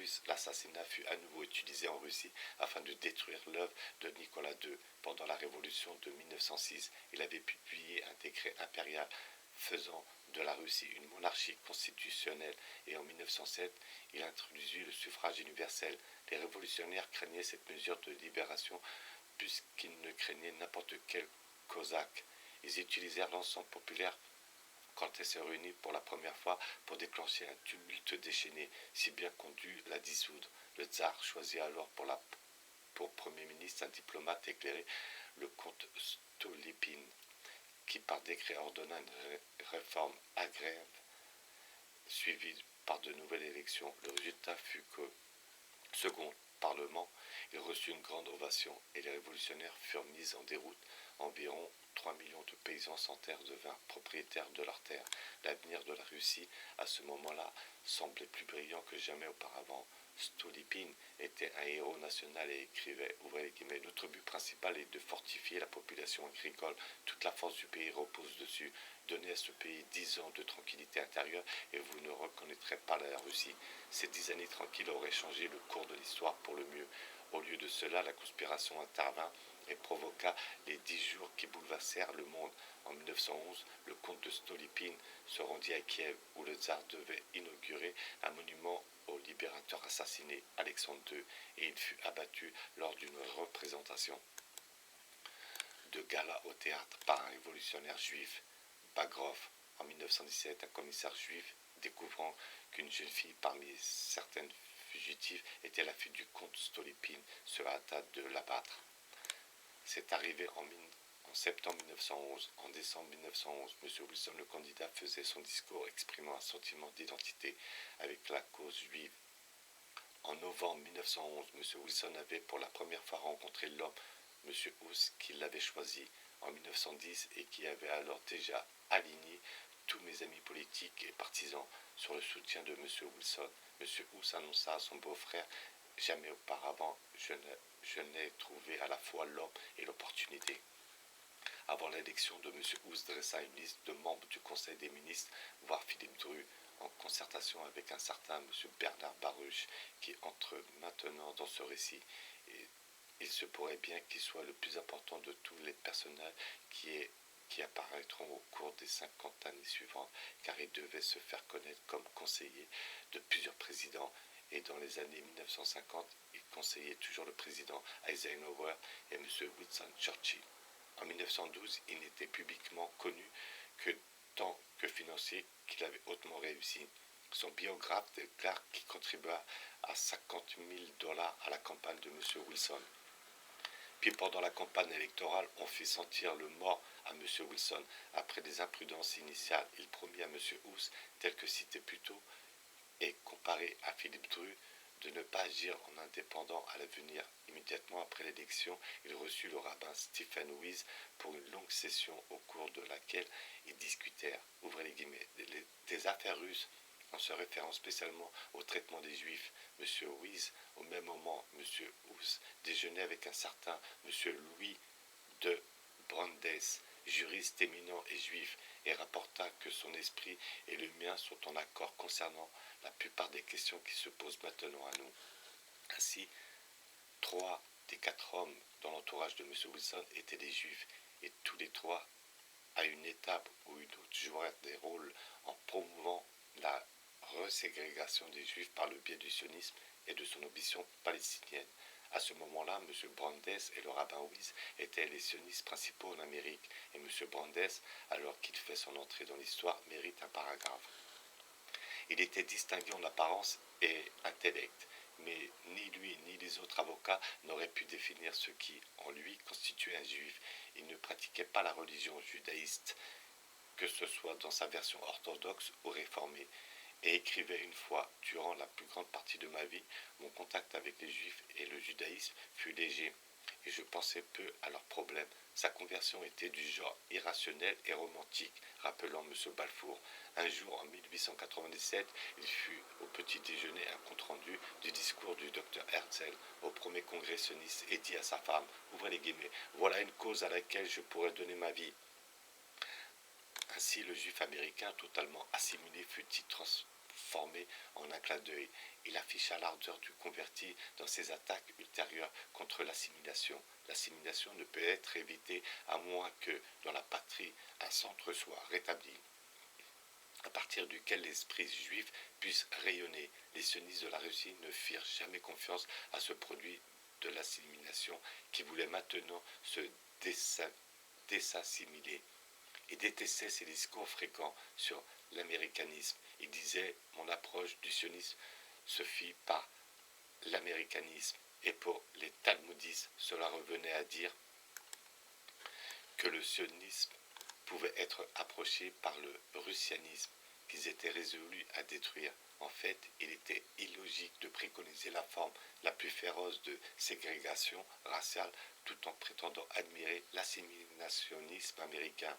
russe, l'assassinat fut à nouveau utilisé en Russie afin de détruire l'œuvre de Nicolas II. Pendant la révolution de 1906, il avait publié un décret impérial faisant de la Russie une monarchie constitutionnelle et en 1907, il introduisit le suffrage universel. Les révolutionnaires craignaient cette mesure de libération puisqu'ils ne craignaient n'importe quel cosaque. Ils utilisèrent l'ensemble populaire quand elle s'est réunie pour la première fois pour déclencher un tumulte déchaîné, si bien qu'on dut la dissoudre. Le tsar choisit alors pour Premier ministre un diplomate éclairé, le comte Stolypine, qui par décret ordonna une réforme agraire suivie par de nouvelles élections. Le résultat fut que, second Parlement, il reçut une grande ovation et les révolutionnaires furent mis en déroute. Environ 3 millions de paysans sans terre devinrent propriétaires de leurs terres. L'avenir de la Russie, à ce moment-là, semblait plus brillant que jamais auparavant. Stolypine était un héros national et écrivait, ouvrez les guillemets, notre but principal est de fortifier la population agricole. Toute la force du pays repose dessus. Donnez à ce pays 10 ans de tranquillité intérieure et vous ne reconnaîtrez pas la Russie. Ces 10 années tranquilles auraient changé le cours de l'histoire pour le mieux. Au lieu de cela, la conspiration intervint et provoqua les 10 jours qui bouleversèrent le monde. En 1911, le comte de Stolypine se rendit à Kiev où le tsar devait inaugurer un monument au libérateur assassiné Alexandre II et il fut abattu lors d'une représentation de gala au théâtre par un révolutionnaire juif, Bagrov. En 1917, un commissaire juif, découvrant qu'une jeune fille parmi certaines fugitives était la fille du comte Stolypine, se hâta de l'abattre. C'est arrivé en septembre 1911. En décembre 1911, M. Wilson, le candidat, faisait son discours exprimant un sentiment d'identité avec la cause juive. En novembre 1911, M. Wilson avait pour la première fois rencontré l'homme, M. Hus, qui l'avait choisi en 1910 et qui avait alors déjà aligné tous mes amis politiques et partisans sur le soutien de M. Wilson. M. Hus annonça à son beau-frère « Jamais auparavant, je n'ai trouvé à la fois l'homme et l'opportunité ». Avant l'élection de M. Hus dressa une liste de membres du Conseil des ministres, voire Philippe Dru, en concertation avec un certain M. Bernard Baruch, qui entre maintenant dans ce récit. Et il se pourrait bien qu'il soit le plus important de tous les personnages qui apparaîtront au cours des 50 années suivantes, car il devait se faire connaître comme conseiller de plusieurs présidents, et dans les années 1950, il conseillait toujours le président Eisenhower et M. Winston Churchill. En 1912, il n'était publiquement connu que tant que financier qu'il avait hautement réussi. Son biographe déclare qu'il contribua à 50 000 $ à la campagne de M. Wilson. Puis pendant la campagne électorale, on fit sentir le mort à M. Wilson. Après des imprudences initiales, il promit à M. Hus, tel que cité plus tôt, et comparé à Philippe Dru, de ne pas agir en indépendant à l'avenir. Immédiatement après l'élection, il reçut le rabbin Stephen Wise pour une longue session au cours de laquelle ils discutèrent, ouvrez les guillemets, des affaires russes, en se référant spécialement au traitement des Juifs. M. Wise, au même moment, M. Hus déjeunait avec un certain M. Louis de Brandes, juriste éminent et juif, et rapporta que son esprit et le mien sont en accord concernant la plupart des questions qui se posent maintenant à nous. Ainsi, 3 des 4 hommes dans l'entourage de M. Wilson étaient des juifs, et tous les 3, à une étape ou une autre, jouèrent des rôles en promouvant la reségrégation des juifs par le biais du sionisme et de son ambition palestinienne. À ce moment-là, M. Brandes et le rabbin Wise étaient les sionistes principaux en Amérique, et M. Brandes, alors qu'il fait son entrée dans l'histoire, mérite un paragraphe. Il était distingué en apparence et intellect, mais ni lui ni les autres avocats n'auraient pu définir ce qui, en lui, constituait un juif. Il ne pratiquait pas la religion judaïste, que ce soit dans sa version orthodoxe ou réformée, et écrivait une fois, durant la plus grande partie de ma vie, mon contact avec les Juifs et le judaïsme fut léger, et je pensais peu à leurs problèmes. Sa conversion était du genre irrationnel et romantique, rappelant M. Balfour. Un jour, en 1897, il fut au petit déjeuner un compte-rendu du discours du docteur Herzl au premier congrès sioniste et dit à sa femme, ouvrez les guillemets, « Voilà une cause à laquelle je pourrais donner ma vie ». Ainsi, le juif américain, totalement assimilé, fut-il transformé formé en un clin d'œil. Il afficha l'ardeur du converti dans ses attaques ultérieures contre l'assimilation. L'assimilation ne peut être évitée à moins que, dans la patrie, un centre soit rétabli, à partir duquel l'esprit juif puisse rayonner. Les sionistes de la Russie ne firent jamais confiance à ce produit de l'assimilation qui voulait maintenant se désassimiler et détestaient ses discours fréquents sur l'américanisme. Il disait « Mon approche du sionisme se fit par l'américanisme ». Et pour les talmudistes, cela revenait à dire que le sionisme pouvait être approché par le russianisme, qu'ils étaient résolus à détruire. En fait, il était illogique de préconiser la forme la plus féroce de ségrégation raciale tout en prétendant admirer l'assimilationnisme américain.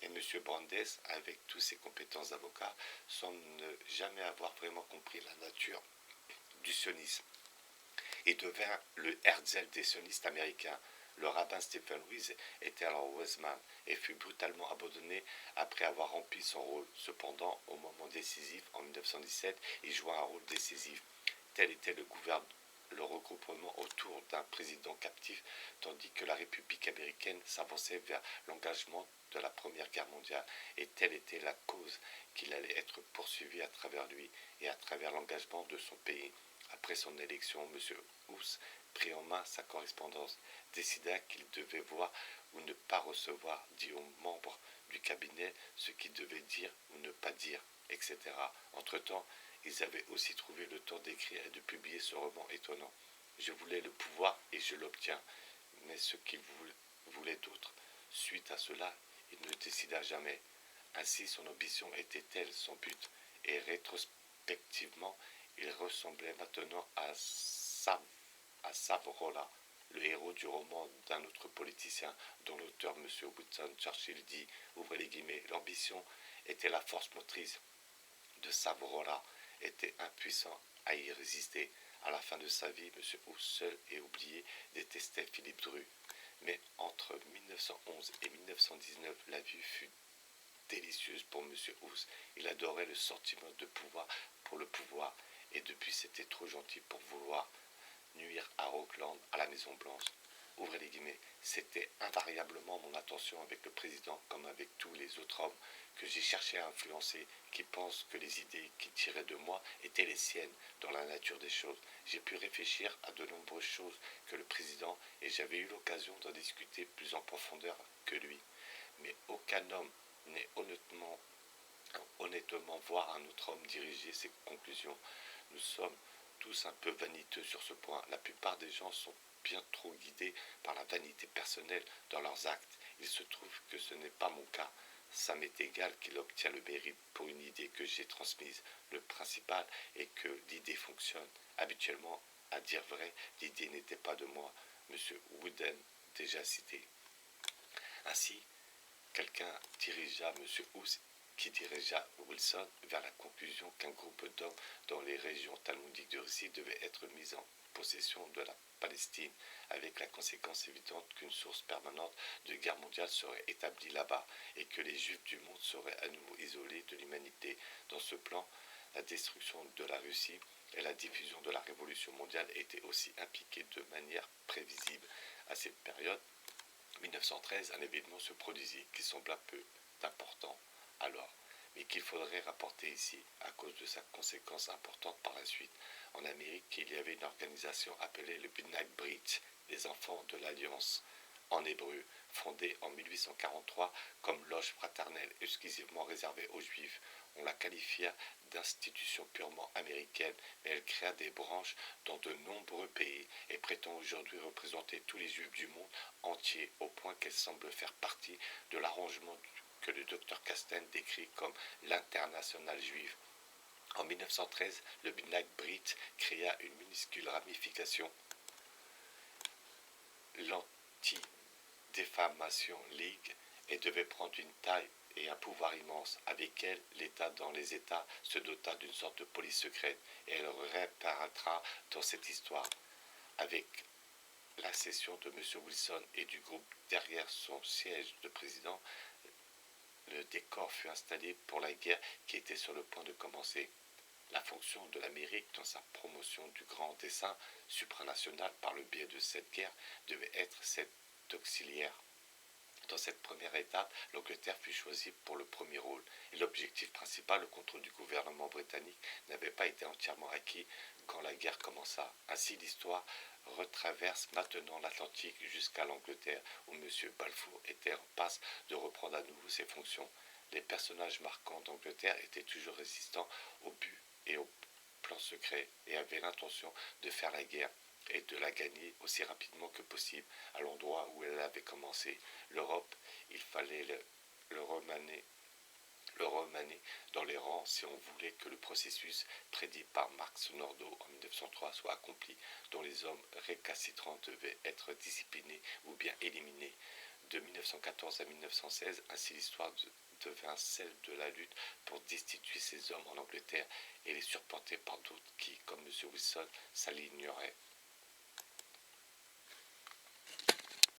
Et M. Brandes, avec toutes ses compétences d'avocat, semble ne jamais avoir vraiment compris la nature du sionisme et devint le Herzl des sionistes américains. Le rabbin Stephen Wise était alors Weizmann et fut brutalement abandonné après avoir rempli son rôle. Cependant, au moment décisif, en 1917, il joua un rôle décisif. Tel était le regroupement autour d'un président captif, tandis que la République américaine s'avançait vers l'engagement de la Première Guerre mondiale, et telle était la cause qu'il allait être poursuivi à travers lui et à travers l'engagement de son pays. Après son élection, M. Hus prit en main sa correspondance, décida qu'il devait voir ou ne pas recevoir, dit aux membres du cabinet ce qu'il devait dire ou ne pas dire, etc. Entre-temps, ils avaient aussi trouvé le temps d'écrire et de publier ce roman étonnant. Je voulais le pouvoir et je l'obtiens, mais ce qu'il voulait d'autre. Suite à cela, il ne décida jamais. Ainsi, son ambition était-elle son but, et rétrospectivement, il ressemblait maintenant à Savonarola, le héros du roman d'un autre politicien dont l'auteur, M. Winston Churchill, dit, ouvrez les guillemets, l'ambition était la force motrice de Savonarola, était impuissant à y résister. À la fin de sa vie, M. Hus, seul et oublié, détestait Philippe Dru. Mais entre 1911 et 1919, la vie fut délicieuse pour M. Hus. Il adorait le sentiment de pouvoir pour le pouvoir, et depuis c'était trop gentil pour vouloir nuire à Rockland, à la Maison Blanche. Ouvrez les guillemets, c'était invariablement mon attention avec le président comme avec tous les autres hommes que j'ai cherché à influencer, qui pensent que les idées qu'il tirait de moi étaient les siennes dans la nature des choses. J'ai pu réfléchir à de nombreuses choses que le président, et j'avais eu l'occasion d'en discuter plus en profondeur que lui. Mais aucun homme n'est honnêtement voir un autre homme diriger ses conclusions. Nous sommes tous un peu vaniteux sur ce point. La plupart des gens sont bien trop guidés par la vanité personnelle dans leurs actes. Il se trouve que ce n'est pas mon cas. Ça m'est égal qu'il obtient le mérite pour une idée que j'ai transmise. Le principal est que l'idée fonctionne. Habituellement, à dire vrai, l'idée n'était pas de moi. M. Wooden, déjà cité. Ainsi, quelqu'un dirigea M. Hus qui dirigea Wilson vers la conclusion qu'un groupe d'hommes dans les régions talmudiques de Russie devait être mis en possession de la Palestine, avec la conséquence évidente qu'une source permanente de guerre mondiale serait établie là-bas et que les Juifs du monde seraient à nouveau isolés de l'humanité. Dans ce plan, la destruction de la Russie et la diffusion de la révolution mondiale étaient aussi impliquées de manière prévisible. À cette période, 1913, un événement se produisit qui sembla peu important alors, mais qu'il faudrait rapporter ici à cause de sa conséquence importante par la suite. En Amérique, il y avait une organisation appelée le B'nai B'rith, les enfants de l'Alliance, en hébreu, fondée en 1843 comme loge fraternelle exclusivement réservée aux Juifs. On la qualifia d'institution purement américaine, mais elle créa des branches dans de nombreux pays et prétend aujourd'hui représenter tous les Juifs du monde entier, au point qu'elle semble faire partie de l'arrangement que le Dr Castaing décrit comme l'international juive. En 1913, le B'nai B'rith créa une minuscule ramification, l'Anti-Defamation League, et devait prendre une taille et un pouvoir immense. Avec elle, l'État dans les États se dota d'une sorte de police secrète, et elle réapparaîtra dans cette histoire avec l'accession de M. Wilson et du groupe derrière son siège de président. Le décor fut installé pour la guerre qui était sur le point de commencer. La fonction de l'Amérique dans sa promotion du grand dessein supranational par le biais de cette guerre devait être cette auxiliaire. Dans cette première étape, l'Angleterre fut choisie pour le premier rôle, et l'objectif principal, le contrôle du gouvernement britannique, n'avait pas été entièrement acquis quand la guerre commença. Ainsi, l'histoire retraverse maintenant l'Atlantique jusqu'à l'Angleterre, où M. Balfour était en passe de reprendre à nouveau ses fonctions. Les personnages marquants d'Angleterre étaient toujours résistants au but et au plan secret et avaient l'intention de faire la guerre et de la gagner aussi rapidement que possible à l'endroit où elle avait commencé. L'Europe, il fallait le remanier dans les rangs si on voulait que le processus prédit par Marx Nordau en 1903 soit accompli, dont les hommes récalcitrants devaient être disciplinés ou bien éliminés. De 1914 à 1916, ainsi l'histoire devint celle de la lutte pour destituer ces hommes en Angleterre et les surplanter par d'autres qui, comme M. Wilson, s'aligneraient